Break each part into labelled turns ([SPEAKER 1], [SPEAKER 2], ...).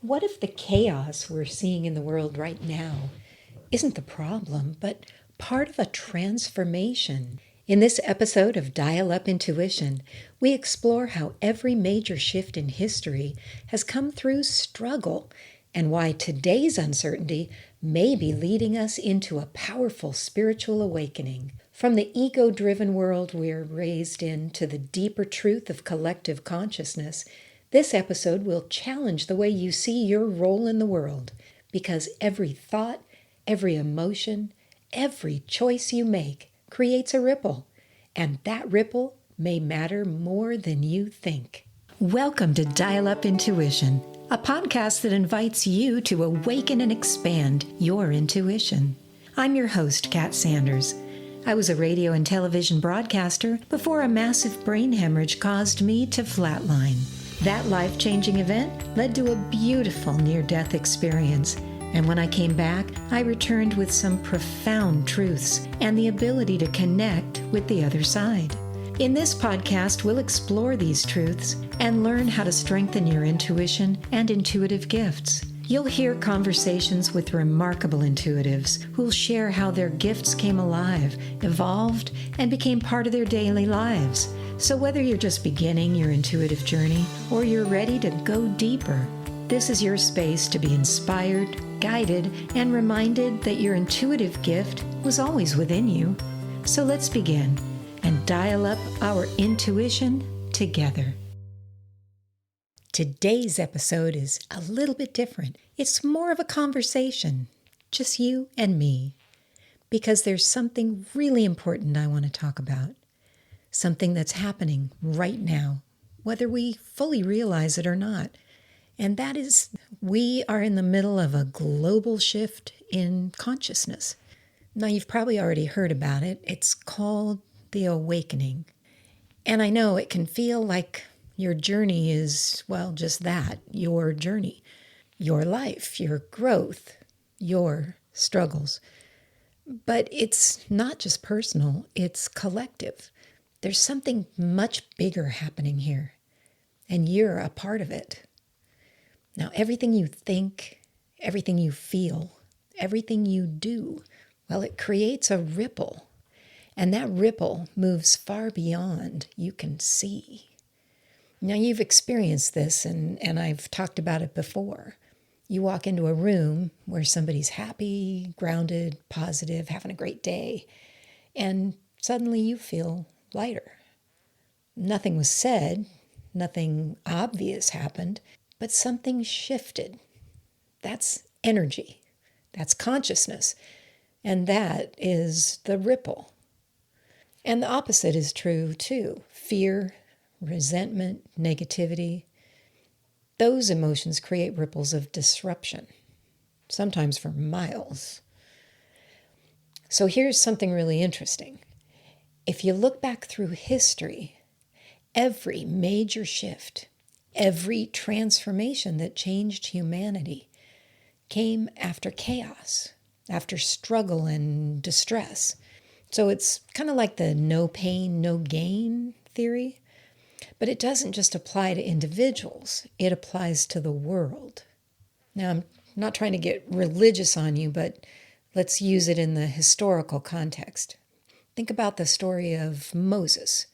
[SPEAKER 1] What if the chaos we're seeing in the world right now isn't the problem, but part of a transformation? In this episode of Dial Up Intuition, we explore how every major shift in history has come through struggle and why today's uncertainty may be leading us into a powerful spiritual awakening. From the ego-driven world we're raised in to the deeper truth of collective consciousness, this episode will challenge the way you see your role in the world, because every thought, every emotion, every choice you make creates a ripple, and that ripple may matter more than you think. Welcome to Dial Up Intuition, a podcast that invites you to awaken and expand your intuition. I'm your host, Kat Sanders. I was a radio and television broadcaster before a massive brain hemorrhage caused me to flatline. That life-changing event led to a beautiful near-death experience, and when I came back, I returned with some profound truths and the ability to connect with the other side. In this podcast, we'll explore these truths and learn how to strengthen your intuition and intuitive gifts. You'll hear conversations with remarkable intuitives who'll share how their gifts came alive, evolved, and became part of their daily lives. So whether you're just beginning your intuitive journey or you're ready to go deeper, this is your space to be inspired, guided, and reminded that your intuitive gift was always within you. So let's begin and dial up our intuition together. Today's episode is a little bit different. It's more of a conversation, just you and me, because there's something really important I want to talk about. Something that's happening right now, whether we fully realize it or not. And that is, we are in the middle of a global shift in consciousness. Now, you've probably already heard about it. It's called the awakening. And I know it can feel like your journey is, well, just that, your journey, your life, your growth, your struggles. But it's not just personal, it's collective. There's something much bigger happening here, and you're a part of it. Now, everything you think, everything you feel, everything you do, well, it creates a ripple, and that ripple moves far beyond you can see. Now, you've experienced this, and I've talked about it before. You walk into a room where somebody's happy, grounded, positive, having a great day, and suddenly you feel lighter. Nothing was said, nothing obvious happened, but something shifted. That's energy, that's consciousness, and that is the ripple. And the opposite is true too. Fear, resentment, negativity, those emotions create ripples of disruption, sometimes for miles. So here's something really interesting. If you look back through history, every major shift, every transformation that changed humanity came after chaos, after struggle and distress. So it's kind of like the no pain, no gain theory, but it doesn't just apply to individuals, it applies to the world. Now, I'm not trying to get religious on you, but let's use it in the historical context. Think about the story of Moses.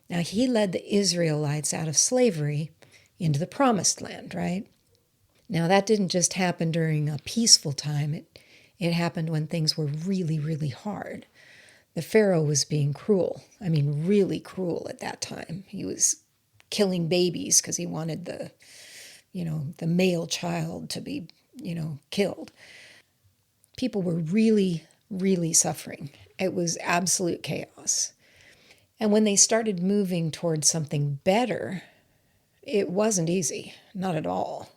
[SPEAKER 1] Now, he led the Israelites out of slavery into the promised land, right? Now, that didn't just happen during a peaceful time. It happened when things were really, really hard. The Pharaoh was being cruel. I mean, really cruel at that time. He was killing babies because he wanted the male child to be, killed. People were really, really suffering. It was absolute chaos. And when they started moving towards something better, it wasn't easy, not at all.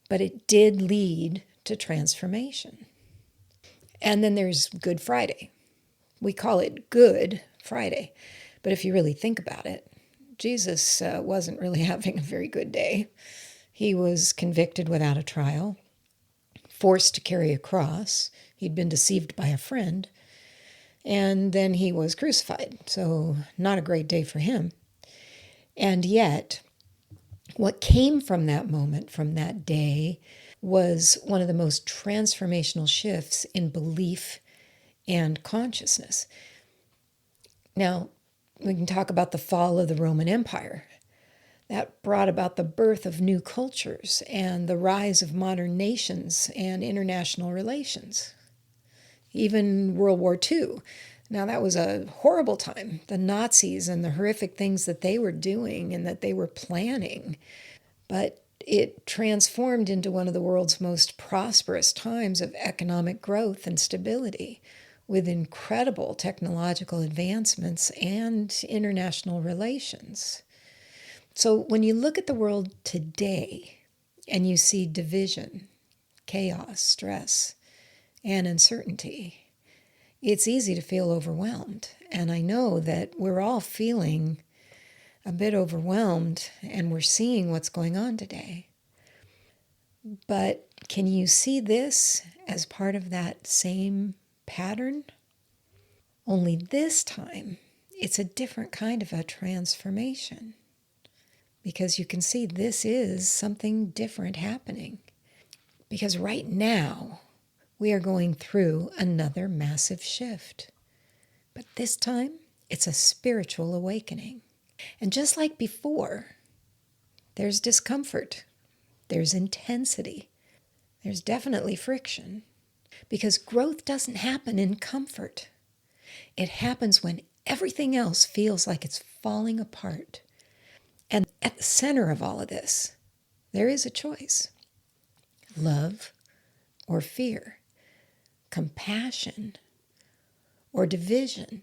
[SPEAKER 1] But it did lead to transformation. And then there's Good Friday. We call it Good Friday. But if you really think about it, Jesus wasn't really having a very good day. He was convicted without a trial, forced to carry a cross. He'd been deceived by a friend. And then he was crucified. So not a great day for him. And yet, what came from that moment, from that day, was one of the most transformational shifts in belief and consciousness. Now, we can talk about the fall of the Roman Empire. That brought about the birth of new cultures and the rise of modern nations and international relations. Even World War II. Now, that was a horrible time. The Nazis and the horrific things that they were doing and that they were planning. But it transformed into one of the world's most prosperous times of economic growth and stability, with incredible technological advancements and international relations. So when you look at the world today and you see division, chaos, stress, and uncertainty, it's easy to feel overwhelmed. And I know that we're all feeling a bit overwhelmed and we're seeing what's going on today. But can you see this as part of that same pattern? Only this time, it's a different kind of a transformation. Because you can see this is something different happening. Because right now, we are going through another massive shift. But this time, it's a spiritual awakening. And just like before, there's discomfort, there's intensity, there's definitely friction. Because growth doesn't happen in comfort. It happens when everything else feels like it's falling apart. And at the center of all of this, there is a choice: love or fear, compassion or division.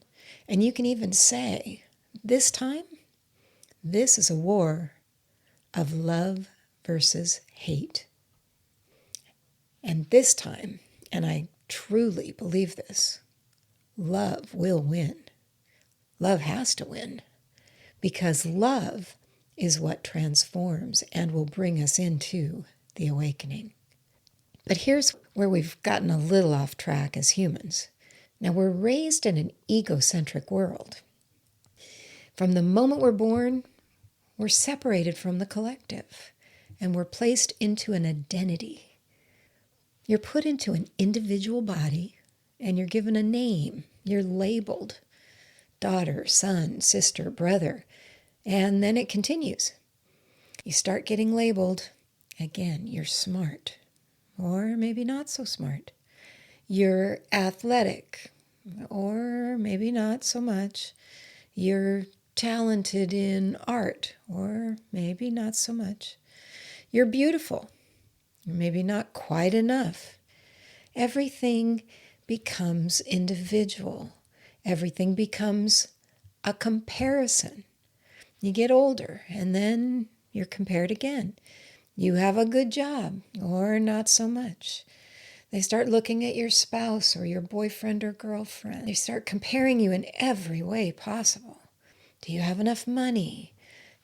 [SPEAKER 1] And you can even say, this time, this is a war of love versus hate. And this time, and I truly believe this, love will win. Love has to win, because love is what transforms and will bring us into the awakening. But here's where we've gotten a little off track as humans. Now, we're raised in an egocentric world. From the moment we're born, we're separated from the collective, and we're placed into an identity. You're put into an individual body, and you're given a name. You're labeled daughter, son, sister, brother, and then it continues. You start getting labeled. Again, you're smart, or maybe not so smart. You're athletic, or maybe not so much. You're talented in art, or maybe not so much. You're beautiful, or maybe not quite enough. Everything becomes individual. Everything becomes a comparison. You get older, and then you're compared again. You have a good job, or not so much. They start looking at your spouse or your boyfriend or girlfriend. They start comparing you in every way possible. Do you have enough money?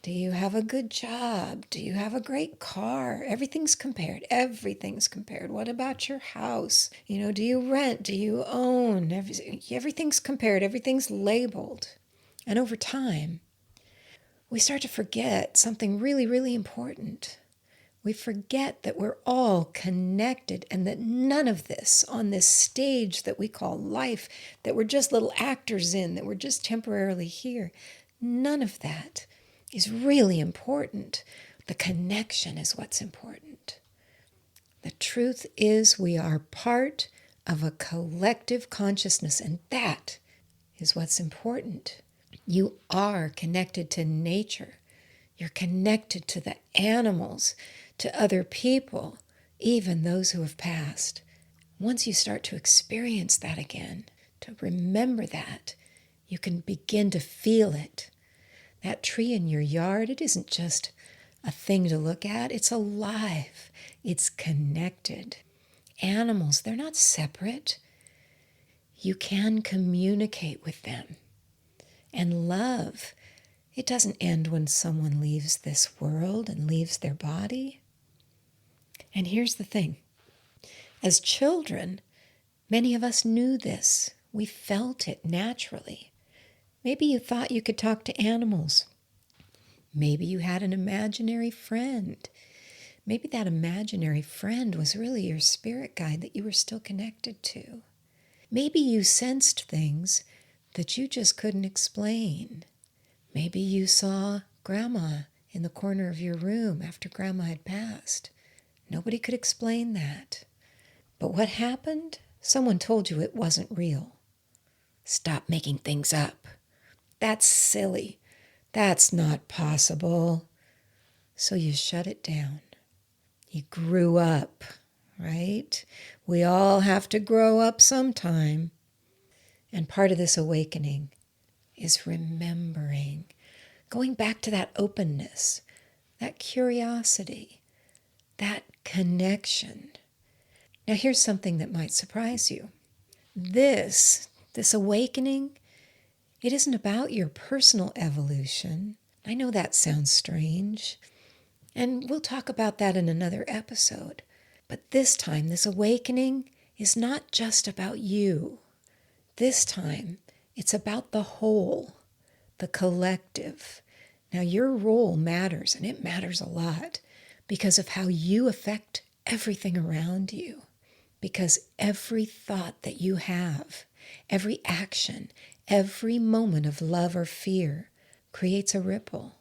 [SPEAKER 1] Do you have a good job? Do you have a great car? Everything's compared. Everything's compared. What about your house? Do you rent? Do you own? Everything's compared. Everything's labeled. And over time, we start to forget something really, really important. We forget that we're all connected and that none of this on this stage that we call life, that we're just little actors in, that we're just temporarily here, none of that is really important. The connection is what's important. The truth is we are part of a collective consciousness, and that is what's important. You are connected to nature. You're connected to the animals, to other people, even those who have passed. Once you start to experience that again, to remember that, you can begin to feel it. That tree in your yard, it isn't just a thing to look at. It's alive. It's connected. Animals, they're not separate. You can communicate with them. And love, it doesn't end when someone leaves this world and leaves their body. And here's the thing. As children, many of us knew this. We felt it naturally. Maybe you thought you could talk to animals. Maybe you had an imaginary friend. Maybe that imaginary friend was really your spirit guide that you were still connected to. Maybe you sensed things that you just couldn't explain. Maybe you saw Grandma in the corner of your room after Grandma had passed. Nobody could explain that. But what happened? Someone told you it wasn't real. Stop making things up. That's silly. That's not possible. So you shut it down. You grew up, right? We all have to grow up sometime. And part of this awakening is remembering, going back to that openness, that curiosity, that connection. Now here's something that might surprise you. This awakening, it isn't about your personal evolution. I know that sounds strange, and we'll talk about that in another episode. But this time, this awakening is not just about you. This time, it's about the whole, the collective. Now, your role matters, and it matters a lot because of how you affect everything around you. Because every thought that you have, every action, every moment of love or fear creates a ripple.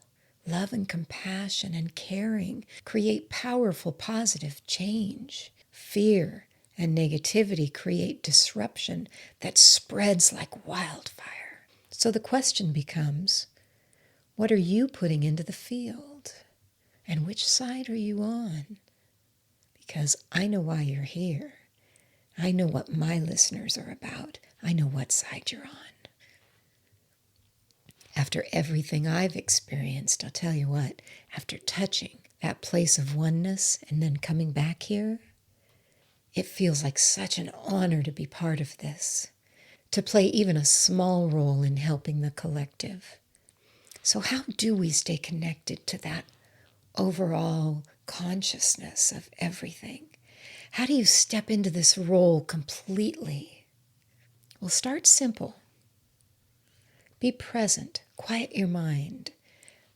[SPEAKER 1] Love and compassion and caring create powerful, positive change. Fear and negativity create disruption that spreads like wildfire. So the question becomes, what are you putting into the field? And which side are you on? Because I know why you're here. I know what my listeners are about. I know what side you're on. After everything I've experienced, I'll tell you what, after touching that place of oneness and then coming back here, it feels like such an honor to be part of this, to play even a small role in helping the collective. So how do we stay connected to that overall consciousness of everything? How do you step into this role completely? Well, start simple. Be present, quiet your mind,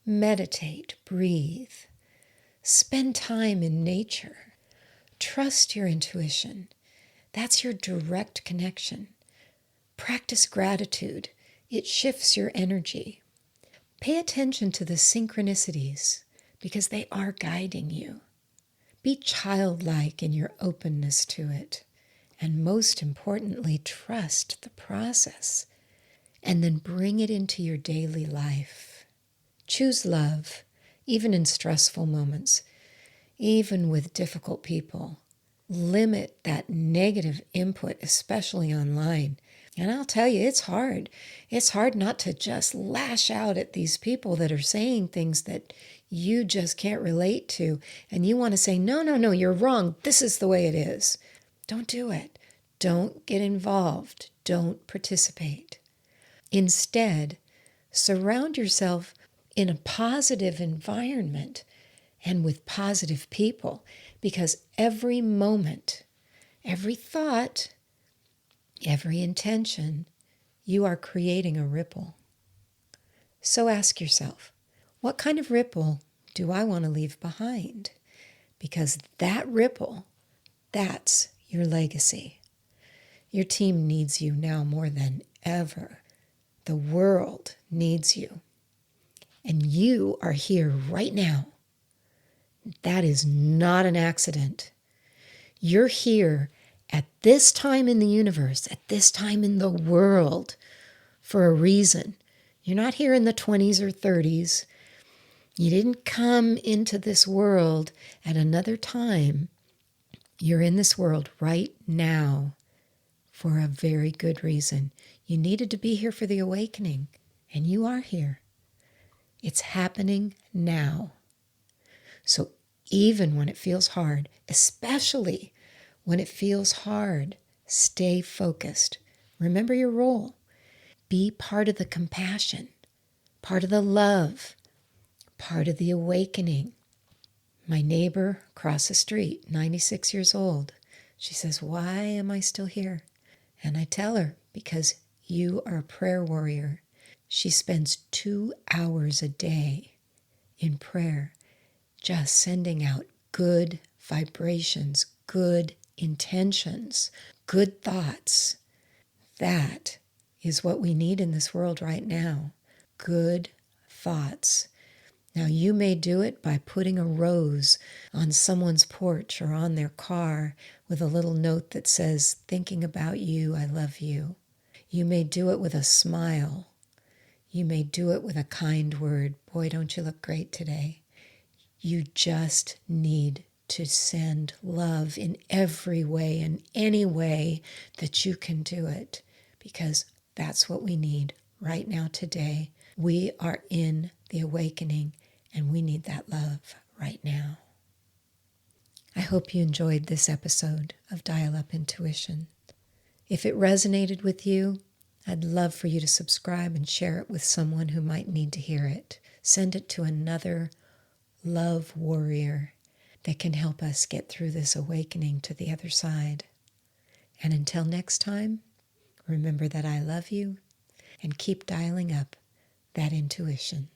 [SPEAKER 1] meditate, breathe, spend time in nature, trust your intuition. That's your direct connection. Practice gratitude. It shifts your energy. Pay attention to the synchronicities because they are guiding you. Be childlike in your openness to it. And most importantly, trust the process. And then bring it into your daily life. Choose love, even in stressful moments, even with difficult people. Limit that negative input, especially online. And I'll tell you, it's hard. It's hard not to just lash out at these people that are saying things that you just can't relate to. And you want to say, no, you're wrong. This is the way it is. Don't do it. Don't get involved. Don't participate. Instead, surround yourself in a positive environment and with positive people, because every moment, every thought, every intention, you are creating a ripple. So ask yourself, what kind of ripple do I want to leave behind? Because that ripple, that's your legacy. Your team needs you now more than ever. The world needs you. And you are here right now. That is not an accident. You're here at this time in the universe, at this time in the world, for a reason. You're not here in the 20s or 30s. You didn't come into this world at another time. You're in this world right now for a very good reason. You needed to be here for the awakening, and you are here. It's happening now. So even when it feels hard, especially when it feels hard, stay focused. Remember your role. Be part of the compassion, part of the love, part of the awakening. My neighbor across the street, 96 years old, she says, why am I still here? And I tell her, because you are a prayer warrior. She spends 2 hours a day in prayer, just sending out good vibrations, good intentions, good thoughts. That is what we need in this world right now. Good thoughts. Now, you may do it by putting a rose on someone's porch or on their car with a little note that says, "Thinking about you, I love you." You may do it with a smile. You may do it with a kind word. "Boy, don't you look great today." You just need to send love in every way and any way that you can do it, because that's what we need right now today. We are in the awakening and we need that love right now. I hope you enjoyed this episode of Dial Up Intuition. If it resonated with you, I'd love for you to subscribe and share it with someone who might need to hear it. Send it to another love warrior that can help us get through this awakening to the other side. And until next time, remember that I love you and keep dialing up that intuition.